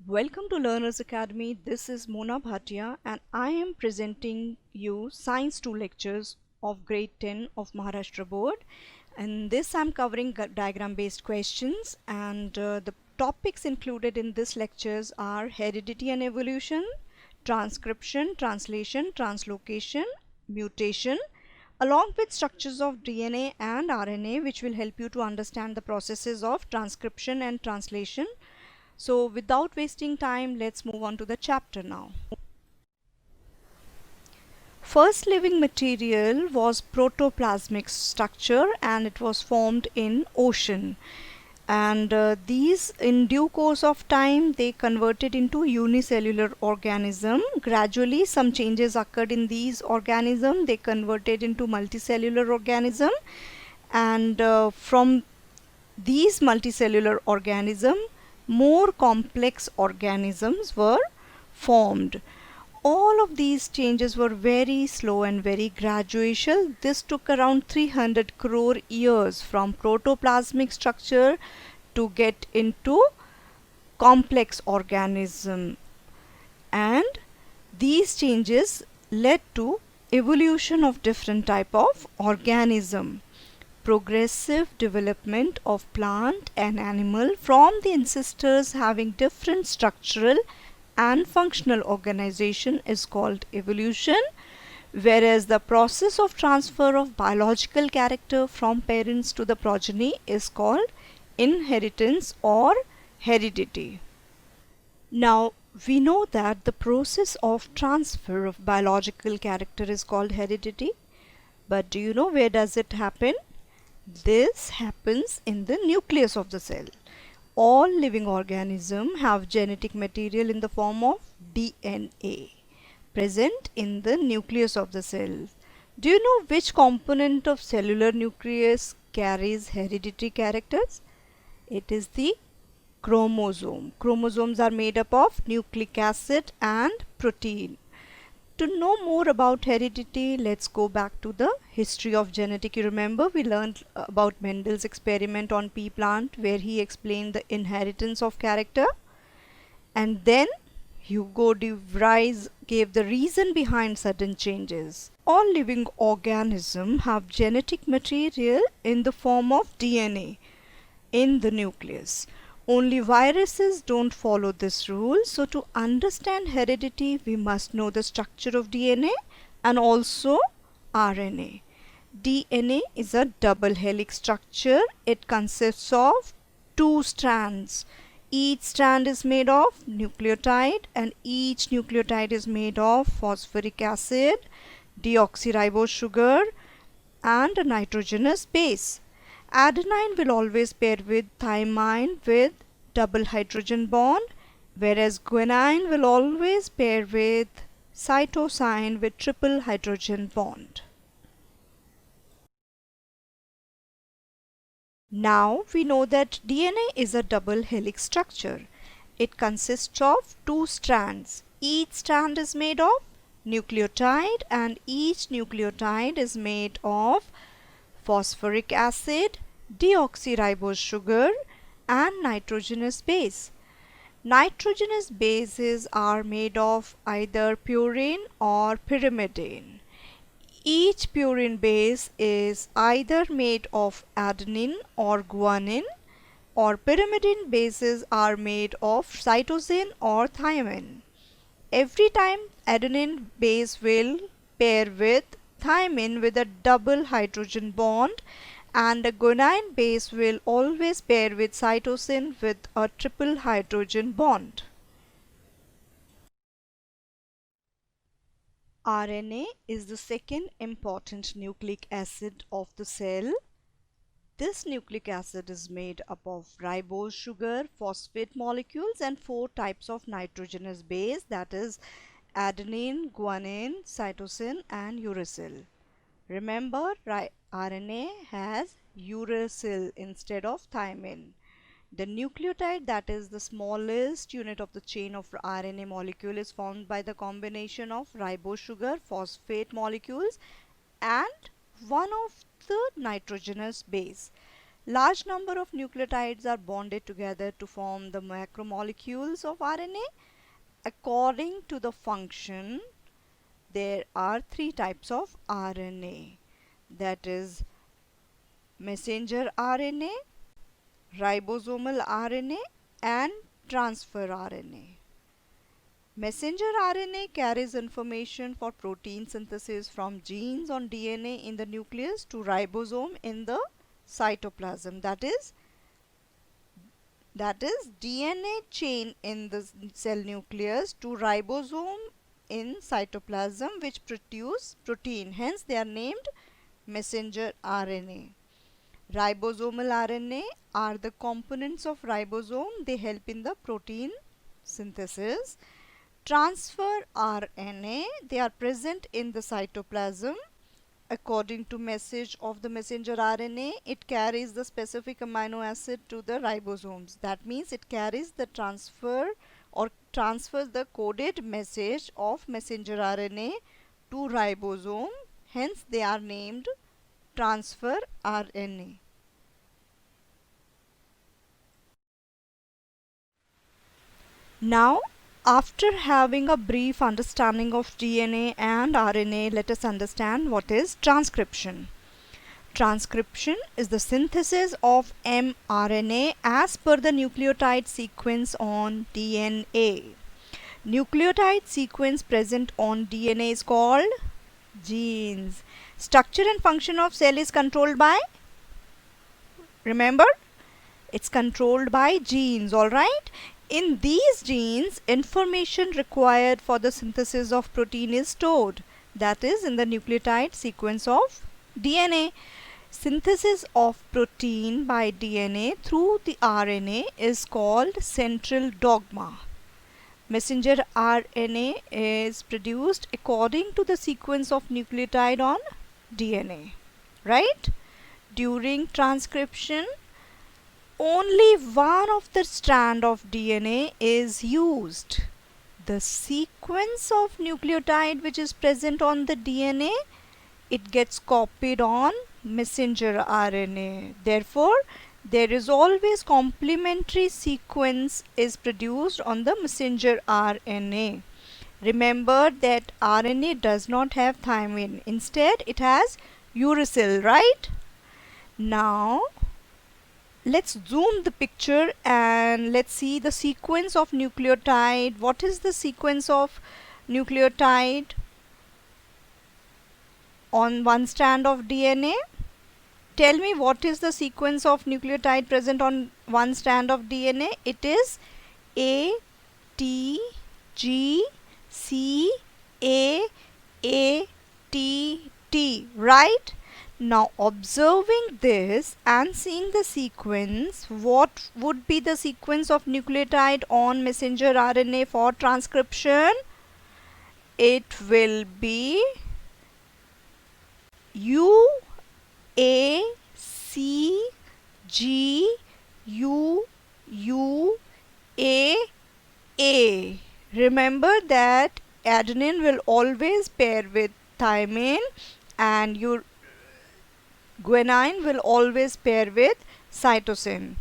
Welcome to Learners Academy. This is Mona Bhatia and I am presenting you Science 2 lectures of grade 10 of Maharashtra board. And this I'm covering diagram based questions and the topics included in this lectures are heredity and evolution, transcription, translation, translocation, mutation, along with structures of DNA and RNA, which will help you to understand the processes of transcription and translation. So without wasting time, let's move on to the chapter now. First living material was protoplasmic structure and it was formed in ocean. And these in due course of time they converted into unicellular organism. Gradually some changes occurred in these organisms. They converted into multicellular organism and from these multicellular organisms more complex organisms were formed. All of these changes were very slow and very gradual. This took around 300 crore years from protoplasmic structure to get into complex organism, and these changes led to evolution of different type of organism. Progressive development of plant and animal from the ancestors having different structural and functional organization is called evolution, whereas the process of transfer of biological character from parents to the progeny is called inheritance or heredity. Now, we know that the process of transfer of biological character is called heredity, but do you know where does it happen? This happens in the nucleus of the cell. All living organisms have genetic material in the form of DNA present in the nucleus of the cell. Do you know which component of cellular nucleus carries hereditary characters? It is the chromosome. Chromosomes are made up of nucleic acid and protein. To know more about heredity, let's go back to the history of genetics. You remember we learned about Mendel's experiment on pea plant where he explained the inheritance of character, and then Hugo de Vries gave the reason behind sudden changes. All living organisms have genetic material in the form of DNA in the nucleus. Only viruses don't follow this rule. So to understand heredity, we must know the structure of DNA and also RNA. DNA is a double helix structure. It consists of two strands. Each strand is made of nucleotide and each nucleotide is made of phosphoric acid, deoxyribose sugar and a nitrogenous base. Adenine will always pair with thymine with double hydrogen bond, whereas guanine will always pair with cytosine with triple hydrogen bond. Now we know that DNA is a double helix structure. It consists of two strands. Each strand is made of nucleotide and each nucleotide is made of phosphoric acid, deoxyribose sugar and nitrogenous base. Nitrogenous bases are made of either purine or pyrimidine. Each purine base is either made of adenine or guanine, or pyrimidine bases are made of cytosine or thymine. Every time adenine base will pair with thymine with a double hydrogen bond, and the guanine base will always pair with cytosine with a triple hydrogen bond. RNA is the second important nucleic acid of the cell. This nucleic acid is made up of ribose sugar, phosphate molecules and four types of nitrogenous base, that is adenine, guanine, cytosine and uracil. Remember, RNA has uracil instead of thymine. The nucleotide, that is the smallest unit of the chain of RNA molecule, is formed by the combination of ribose sugar, phosphate molecules and one of the nitrogenous base. Large number of nucleotides are bonded together to form the macromolecules of RNA. According to the function, there are three types of RNA, that is messenger RNA, ribosomal RNA and transfer RNA. Messenger RNA carries information for protein synthesis from genes on DNA in the nucleus to ribosome in the cytoplasm. That is DNA chain in the cell nucleus to ribosome in cytoplasm, which produce protein. Hence they are named messenger RNA. Ribosomal RNA are the components of ribosome. They help in the protein synthesis. Transfer RNA, they are present in the cytoplasm. According to message of the messenger RNA, it carries the specific amino acid to the ribosomes. That means it carries the transfers the coded message of messenger RNA to ribosome. Hence they are named transfer RNA. Now, after having a brief understanding of DNA and RNA, let us understand what is transcription. Transcription is the synthesis of mRNA as per the nucleotide sequence on DNA. Nucleotide sequence present on DNA is called genes. Structure and function of cell is controlled by, remember, it's controlled by genes, alright? In these genes, information required for the synthesis of protein is stored. That is in the nucleotide sequence of DNA. Synthesis of protein by DNA through the RNA is called central dogma. Messenger RNA is produced according to the sequence of nucleotide on DNA, right? During transcription, only one of the strand of DNA is used. The sequence of nucleotide which is present on the DNA, it gets copied on messenger RNA. Therefore, there is always complementary sequence is produced on the messenger RNA. Remember that RNA does not have thymine. Instead, it has uracil, right? Now, let's zoom the picture and let's see the sequence of nucleotide. What is the sequence of nucleotide on one strand of DNA? Tell me, what is the sequence of nucleotide present on one strand of DNA? It is A, T, G, C, A, T, T, right? Now, observing this and seeing the sequence, what would be the sequence of nucleotide on messenger RNA for transcription? It will be U, A, C, G, U, U, A. Remember that adenine will always pair with thymine and your guanine will always pair with cytosine.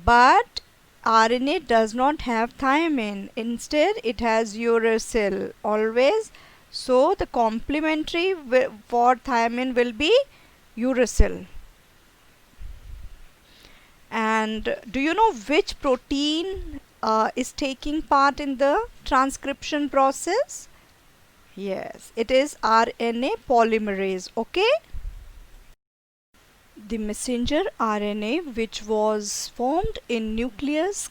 But RNA does not have thymine. Instead, it has uracil always. So, the complementary for thymine will be uracil. And do you know which protein is taking part in the transcription process? Yes, it is RNA polymerase. Okay. The messenger RNA which was formed in nucleus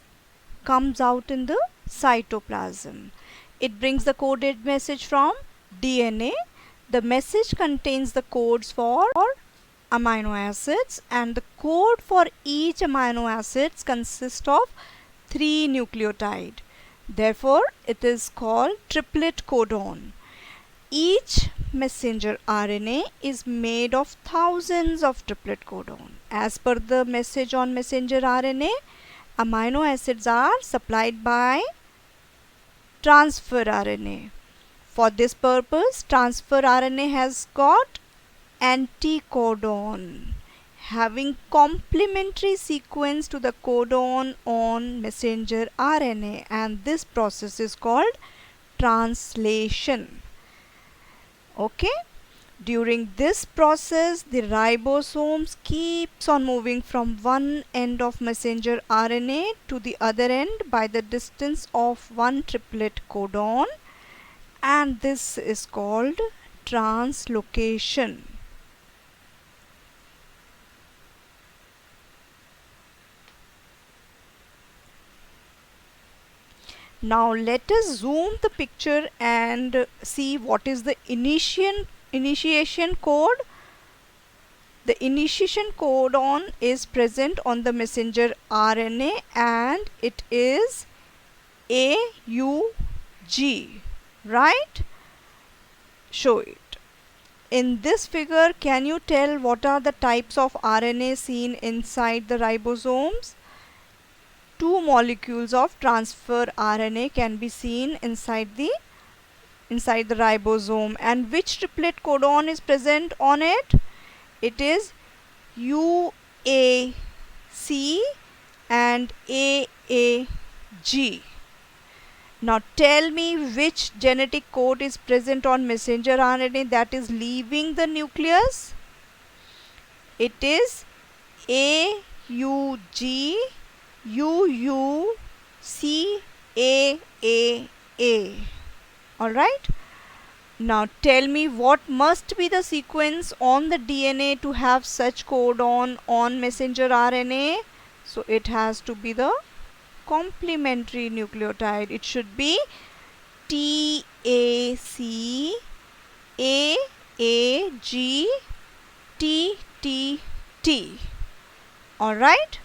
comes out in the cytoplasm. It brings the coded message from DNA. The message contains the codes for amino acids, and the code for each amino acids consists of 3 nucleotides. Therefore, it is called triplet codon. Each messenger RNA is made of thousands of triplet codon. As per the message on messenger RNA, amino acids are supplied by transfer RNA. For this purpose, transfer RNA has got anticodon. having complementary sequence to the codon on messenger RNA, and this process is called translation. Okay, during this process the ribosomes keeps on moving from one end of messenger RNA to the other end by the distance of one triplet codon, and this is called translocation. Now let us zoom the picture and see what is the initiation code. The initiation codon is present on the messenger RNA and it is AUG, right? Show it. In this figure, can you tell what are the types of RNA seen inside the ribosomes? Two molecules of transfer RNA can be seen inside the ribosome. And which triplet codon is present on it? It is UAC and AAG. Now tell me which genetic code is present on messenger RNA that is leaving the nucleus. It is AUG UUCAAA. Alright. Now tell me what must be the sequence on the DNA to have such codon on messenger RNA. So it has to be the complementary nucleotide. It should be TAC AAG TTT. Alright.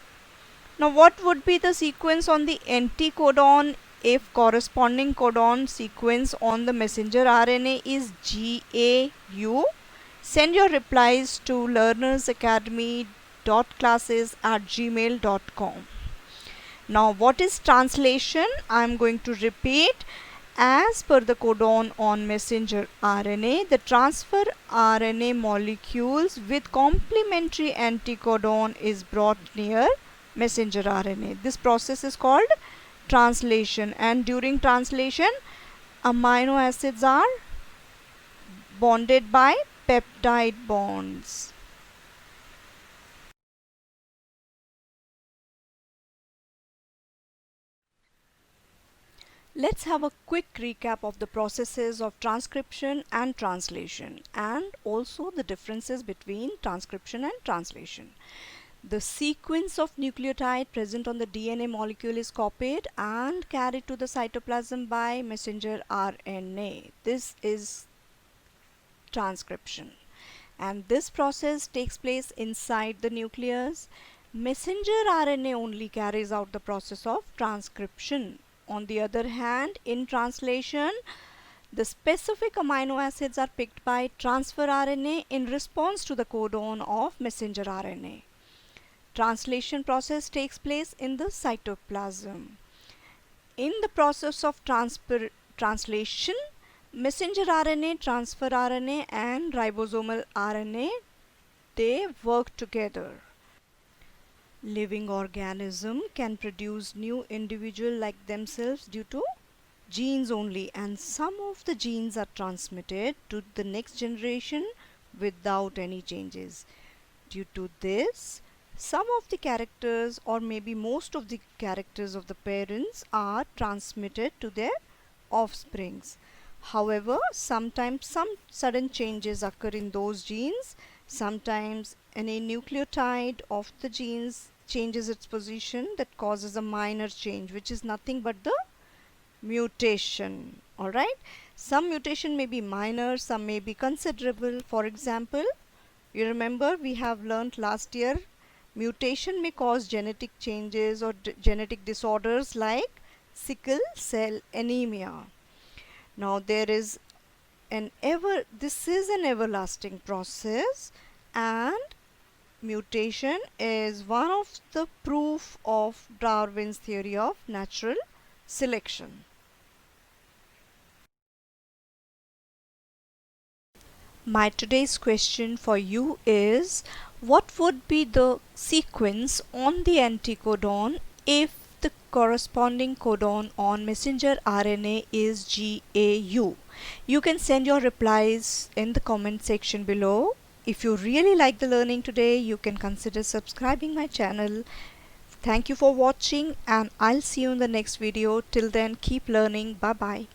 Now what would be the sequence on the anticodon if corresponding codon sequence on the messenger RNA is GAU? Send your replies to learnersacademy.classes@gmail.com. Now what is translation? I am going to repeat. As per the codon on messenger RNA, the transfer RNA molecules with complementary anticodon is brought near messenger RNA. This process is called translation, and during translation amino acids are bonded by peptide bonds. Let's have a quick recap of the processes of transcription and translation, and also the differences between transcription and translation. The sequence of nucleotide present on the DNA molecule is copied and carried to the cytoplasm by messenger RNA. This is transcription, and this process takes place inside the nucleus. Messenger RNA only carries out the process of transcription. On the other hand, in translation, the specific amino acids are picked by transfer RNA in response to the codon of messenger RNA. Translation process takes place in the cytoplasm. In the process of translation, messenger RNA, transfer RNA and ribosomal RNA, they work together. Living organism can produce new individual like themselves due to genes only, and some of the genes are transmitted to the next generation without any changes. Due to this, some of the characters or maybe most of the characters of the parents are transmitted to their offsprings. However, sometimes some sudden changes occur in those genes. Sometimes any nucleotide of the genes changes its position, that causes a minor change, which is nothing but the mutation. Alright, some mutation may be minor, some may be considerable. For example, you remember we have learnt last year, mutation may cause genetic changes or genetic disorders like sickle cell anemia. Now this is an everlasting process, and mutation is one of the proof of Darwin's theory of natural selection. My today's question for you is, What would be the sequence on the anticodon if the corresponding codon on messenger RNA is GAU? You can send your replies in the comment section below. If you really like the learning today, you can consider subscribing my channel. Thank you for watching, and I'll see you in the next video. Till then, keep learning. Bye bye.